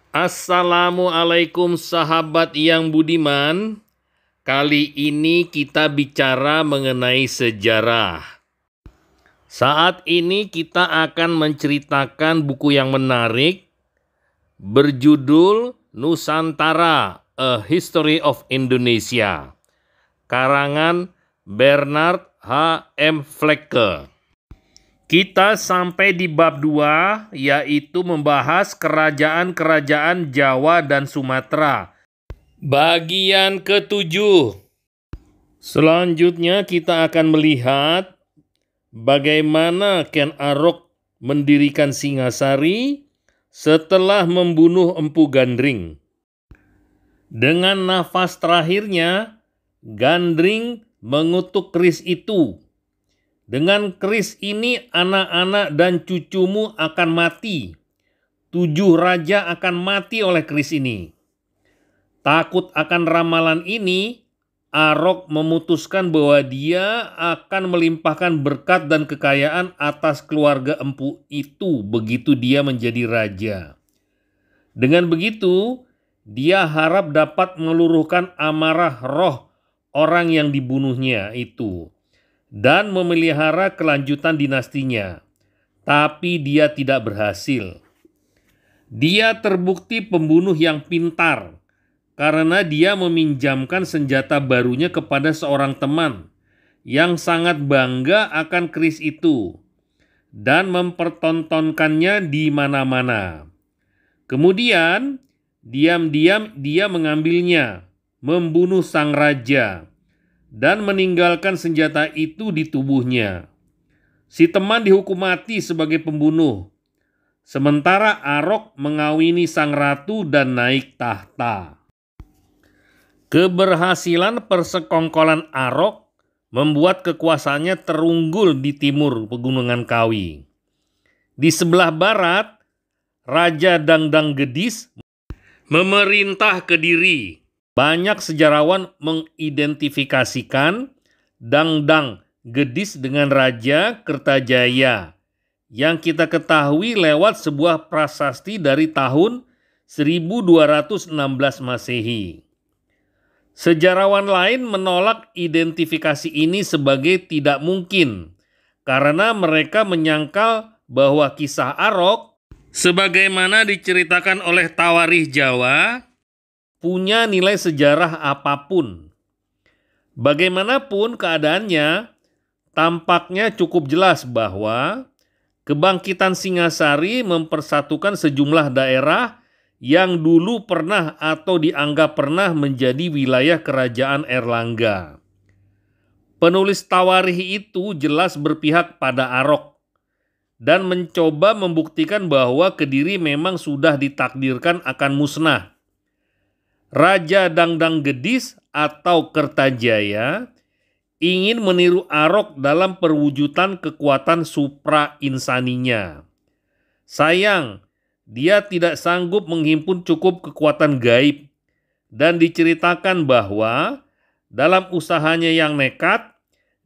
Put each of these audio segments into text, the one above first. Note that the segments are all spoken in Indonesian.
Assalamualaikum sahabat yang budiman. Kali ini kita bicara mengenai sejarah. Saat ini kita akan menceritakan buku yang menarik berjudul Nusantara, A History of Indonesia, karangan Bernard H. M. Flekke. Kita sampai di bab 2, yaitu membahas kerajaan-kerajaan Jawa dan Sumatera. Bagian ke-7. Selanjutnya kita akan melihat bagaimana Ken Arok mendirikan Singasari setelah membunuh Empu Gandring. Dengan nafas terakhirnya, Gandring mengutuk keris itu. Dengan keris ini anak-anak dan cucumu akan mati. 7 raja akan mati oleh keris ini. Takut akan ramalan ini, Arok memutuskan bahwa dia akan melimpahkan berkat dan kekayaan atas keluarga empu itu begitu dia menjadi raja. Dengan begitu, dia harap dapat meluruhkan amarah roh orang yang dibunuhnya itu dan memelihara kelanjutan dinastinya. Tapi dia tidak berhasil. Dia terbukti pembunuh yang pintar karena dia meminjamkan senjata barunya kepada seorang teman yang sangat bangga akan keris itu dan mempertontonkannya di mana-mana. Kemudian, diam-diam dia mengambilnya, membunuh sang raja, dan meninggalkan senjata itu di tubuhnya. Si teman dihukum mati sebagai pembunuh, sementara Arok mengawini sang ratu dan naik tahta. Keberhasilan persekongkolan Arok membuat kekuasaannya terunggul di timur Pegunungan Kawi. Di sebelah barat, Raja Dangdang Gedis memerintah Kediri. Banyak sejarawan mengidentifikasikan Dangdang Gedis dengan Raja Kertajaya yang kita ketahui lewat sebuah prasasti dari tahun 1216 Masehi. Sejarawan lain menolak identifikasi ini sebagai tidak mungkin karena mereka menyangkal bahwa kisah Arok sebagaimana diceritakan oleh Tawarikh Jawa punya nilai sejarah apapun. Bagaimanapun keadaannya, tampaknya cukup jelas bahwa kebangkitan Singasari mempersatukan sejumlah daerah yang dulu pernah atau dianggap pernah menjadi wilayah kerajaan Erlangga. Penulis Tawarikh itu jelas berpihak pada Arok dan mencoba membuktikan bahwa Kediri memang sudah ditakdirkan akan musnah. Raja Dangdang Gedis atau Kertajaya ingin meniru Arok dalam perwujudan kekuatan supra-insaninya. Sayang, dia tidak sanggup menghimpun cukup kekuatan gaib dan diceritakan bahwa dalam usahanya yang nekat,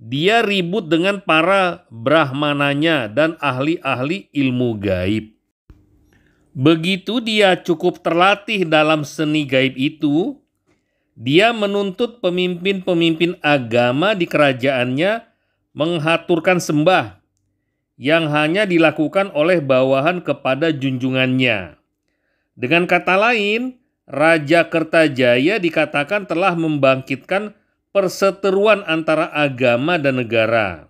dia ribut dengan para brahmananya dan ahli-ahli ilmu gaib. Begitu dia cukup terlatih dalam seni gaib itu, dia menuntut pemimpin-pemimpin agama di kerajaannya menghaturkan sembah yang hanya dilakukan oleh bawahan kepada junjungannya. Dengan kata lain, Raja Kertajaya dikatakan telah membangkitkan perseteruan antara agama dan negara.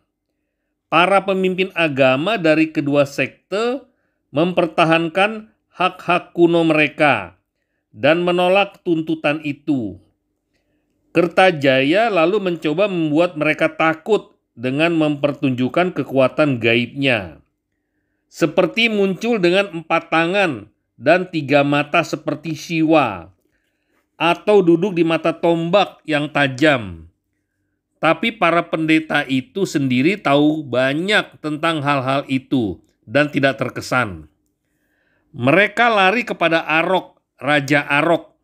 Para pemimpin agama dari kedua sekte mempertahankan hak-hak kuno mereka dan menolak tuntutan itu. Kertajaya lalu mencoba membuat mereka takut dengan mempertunjukkan kekuatan gaibnya. Seperti muncul dengan 4 tangan dan 3 mata seperti Siwa, atau duduk di mata tombak yang tajam. Tapi para pendeta itu sendiri tahu banyak tentang hal-hal itu dan tidak terkesan. Mereka lari kepada Arok, Raja Arok,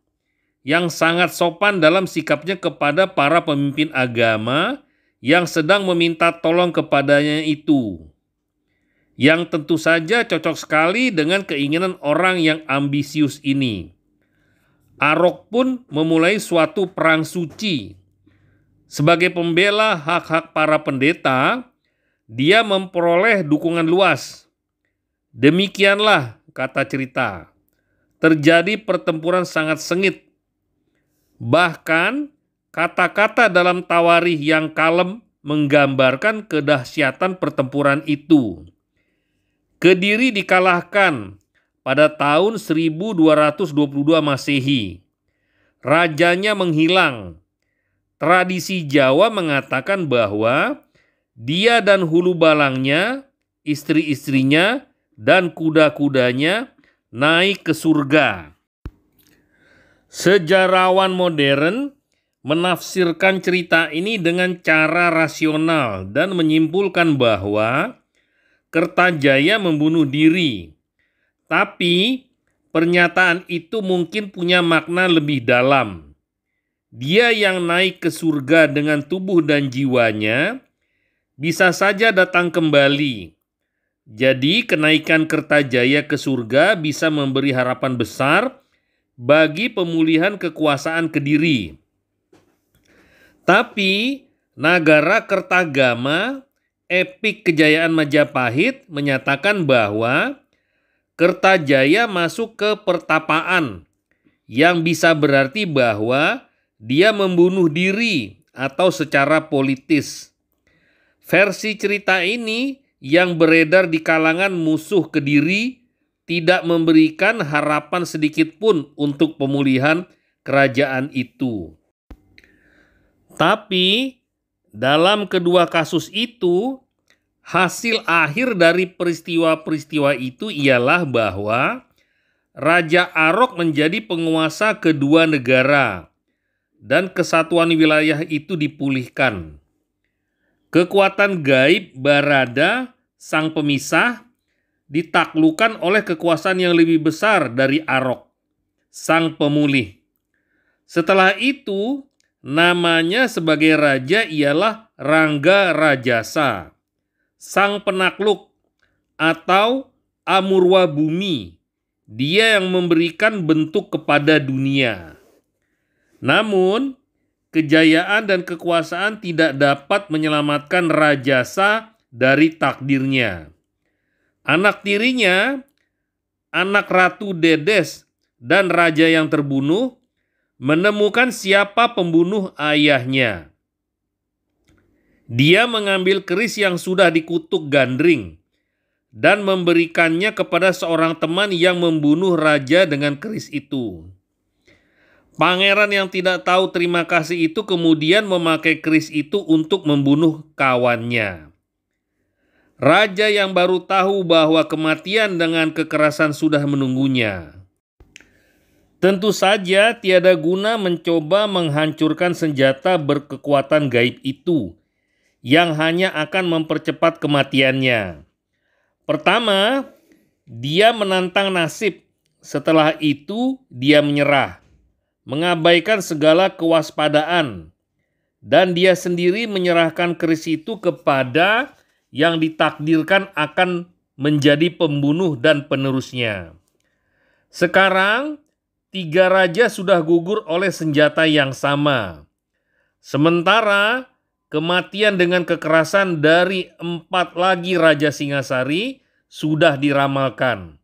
yang sangat sopan dalam sikapnya kepada para pemimpin agama yang sedang meminta tolong kepadanya itu. yang tentu saja cocok sekali dengan keinginan orang yang ambisius ini. Arok pun memulai suatu perang suci. Sebagai pembela hak-hak para pendeta, dia memperoleh dukungan luas. Demikianlah, kata cerita, terjadi pertempuran sangat sengit. Bahkan kata-kata dalam tawarikh yang kalem menggambarkan kedahsyatan pertempuran itu. Kediri dikalahkan pada tahun 1222 Masehi. Rajanya menghilang. Tradisi Jawa mengatakan bahwa dia dan hulu balangnya, istri-istrinya, dan kuda-kudanya naik ke surga. Sejarawan modern menafsirkan cerita ini dengan cara rasional dan menyimpulkan bahwa Kertajaya membunuh diri. Tapi pernyataan itu mungkin punya makna lebih dalam. Dia yang naik ke surga dengan tubuh dan jiwanya bisa saja datang kembali. Jadi kenaikan Kertajaya ke surga bisa memberi harapan besar bagi pemulihan kekuasaan Kediri. Tapi Nagara Kertagama, epik kejayaan Majapahit, menyatakan bahwa Kertajaya masuk ke pertapaan, yang bisa berarti bahwa dia membunuh diri atau secara politis. Versi cerita ini yang beredar di kalangan musuh Kediri tidak memberikan harapan sedikit pun untuk pemulihan kerajaan itu. Tapi dalam kedua kasus itu, hasil akhir dari peristiwa-peristiwa itu ialah bahwa Raja Arok menjadi penguasa kedua negara dan kesatuan wilayah itu dipulihkan. Kekuatan gaib Barada, sang pemisah, ditaklukkan oleh kekuasaan yang lebih besar dari Arok, sang pemulih. Setelah itu, namanya sebagai raja ialah Rangga Rajasa, sang penakluk atau Amurwa Bumi. Dia yang memberikan bentuk kepada dunia. Namun, kejayaan dan kekuasaan tidak dapat menyelamatkan Rajasa dari takdirnya. Anak tirinya, anak Ratu Dedes dan raja yang terbunuh, menemukan siapa pembunuh ayahnya. Dia mengambil keris yang sudah dikutuk gandring dan memberikannya kepada seorang teman yang membunuh raja dengan keris itu. Pangeran yang tidak tahu terima kasih itu kemudian memakai keris itu untuk membunuh kawannya. Raja yang baru tahu bahwa kematian dengan kekerasan sudah menunggunya. Tentu saja tiada guna mencoba menghancurkan senjata berkekuatan gaib itu yang hanya akan mempercepat kematiannya. Pertama, dia menantang nasib. Setelah itu, dia menyerah, mengabaikan segala kewaspadaan, dan dia sendiri menyerahkan keris itu kepada yang ditakdirkan akan menjadi pembunuh dan penerusnya. Sekarang, 3 raja sudah gugur oleh senjata yang sama. Sementara kematian dengan kekerasan dari 4 lagi Raja Singasari sudah diramalkan.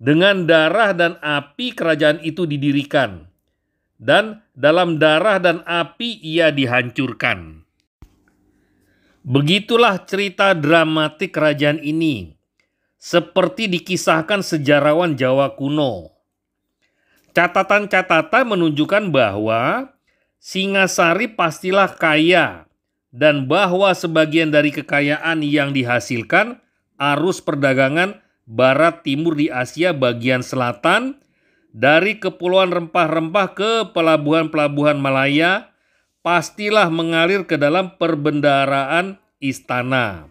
Dengan darah dan api kerajaan itu didirikan. Dan dalam darah dan api ia dihancurkan. Begitulah cerita dramatik kerajaan ini. Seperti dikisahkan sejarawan Jawa kuno. Catatan-catatan menunjukkan bahwa Singasari pastilah kaya dan bahwa sebagian dari kekayaan yang dihasilkan arus perdagangan barat timur di Asia bagian selatan dari kepulauan rempah-rempah ke pelabuhan-pelabuhan Malaya pastilah mengalir ke dalam perbendaharaan istana.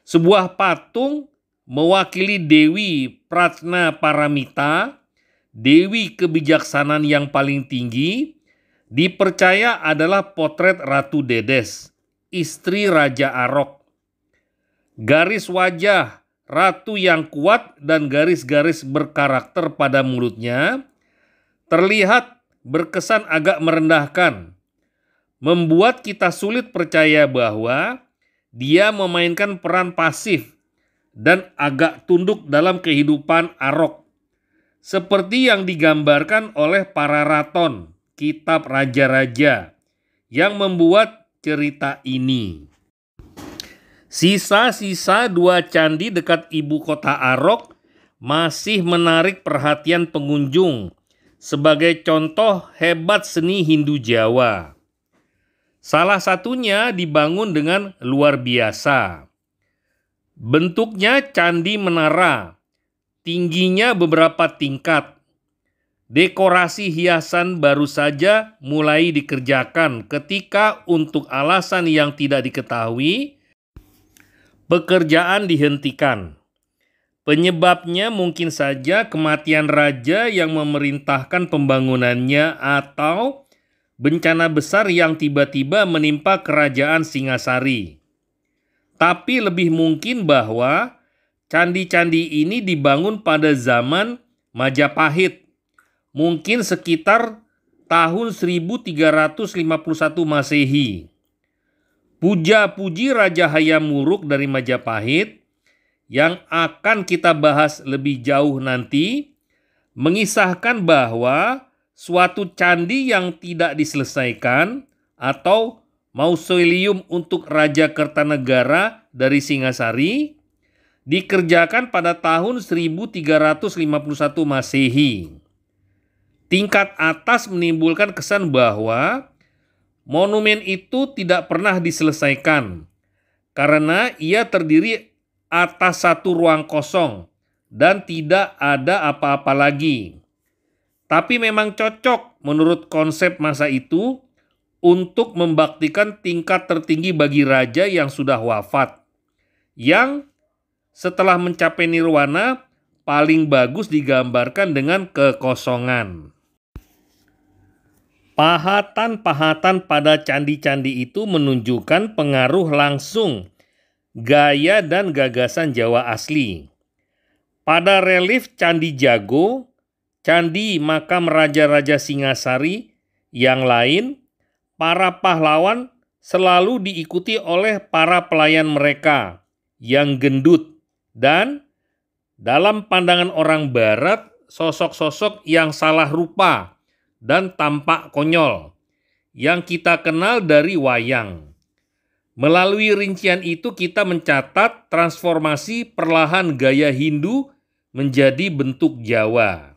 Sebuah patung mewakili Dewi Pratna Paramita, Dewi kebijaksanaan yang paling tinggi, dipercaya adalah potret Ratu Dedes, istri Raja Arok. Garis wajah ratu yang kuat dan garis-garis berkarakter pada mulutnya terlihat berkesan agak merendahkan, membuat kita sulit percaya bahwa dia memainkan peran pasif dan agak tunduk dalam kehidupan Arok, seperti yang digambarkan oleh para raton kitab raja-raja yang membuat cerita ini. Sisa-sisa dua candi dekat ibu kota Arok masih menarik perhatian pengunjung sebagai contoh hebat seni Hindu Jawa. Salah satunya dibangun dengan luar biasa. Bentuknya candi menara, tingginya beberapa tingkat. Dekorasi hiasan baru saja mulai dikerjakan ketika untuk alasan yang tidak diketahui, pekerjaan dihentikan. Penyebabnya mungkin saja kematian raja yang memerintahkan pembangunannya atau bencana besar yang tiba-tiba menimpa kerajaan Singasari. Tapi lebih mungkin bahwa candi-candi ini dibangun pada zaman Majapahit, mungkin sekitar tahun 1351 Masehi. Puja-puji Raja Hayam Wuruk dari Majapahit yang akan kita bahas lebih jauh nanti mengisahkan bahwa suatu candi yang tidak diselesaikan atau mausoleum untuk Raja Kertanegara dari Singasari dikerjakan pada tahun 1351 Masehi. Tingkat atas menimbulkan kesan bahwa monumen itu tidak pernah diselesaikan karena ia terdiri atas satu ruang kosong dan tidak ada apa-apa lagi. Tapi memang cocok menurut konsep masa itu untuk membaktikan tingkat tertinggi bagi raja yang sudah wafat, yang setelah mencapai nirwana paling bagus digambarkan dengan kekosongan. Pahatan-pahatan pada candi-candi itu menunjukkan pengaruh langsung gaya dan gagasan Jawa asli. Pada relief Candi Jago, candi makam raja-raja Singasari yang lain, para pahlawan selalu diikuti oleh para pelayan mereka yang gendut dan dalam pandangan orang barat sosok-sosok yang salah rupa dan tampak konyol yang kita kenal dari wayang. Melalui rincian itu kita mencatat transformasi perlahan gaya Hindu menjadi bentuk Jawa.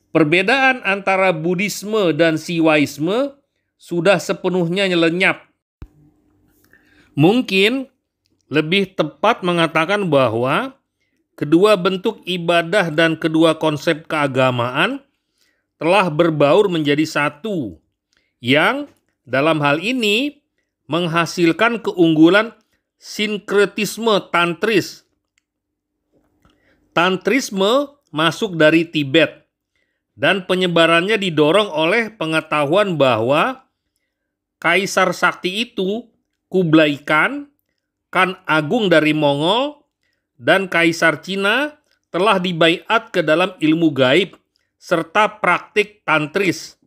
Perbedaan antara Buddhisme dan Siwaisme sudah sepenuhnya lenyap. Mungkin lebih tepat mengatakan bahwa kedua bentuk ibadah dan kedua konsep keagamaan telah berbaur menjadi satu, yang dalam hal ini menghasilkan keunggulan sinkretisme tantris. Tantrisme masuk dari Tibet dan penyebarannya didorong oleh pengetahuan bahwa Kaisar Sakti itu Kublai Khan, Khan Agung dari Mongol, dan Kaisar Cina telah dibaiat ke dalam ilmu gaib serta praktik tantris.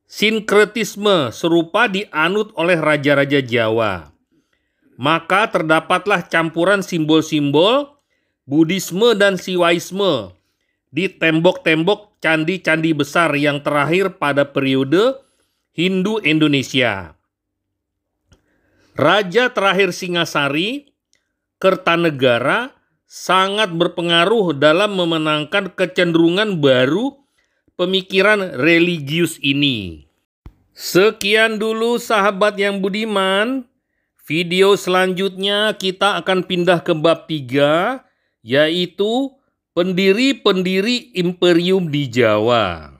Sinkretisme serupa dianut oleh raja-raja Jawa. Maka terdapatlah campuran simbol-simbol Buddhisme dan Siwaisme di tembok-tembok candi-candi besar yang terakhir pada periode Hindu Indonesia. Raja terakhir Singasari, Kertanegara, sangat berpengaruh dalam memenangkan kecenderungan baru pemikiran religius ini. Sekian dulu sahabat yang budiman. Video selanjutnya kita akan pindah ke bab 3, yaitu pendiri-pendiri imperium di Jawa.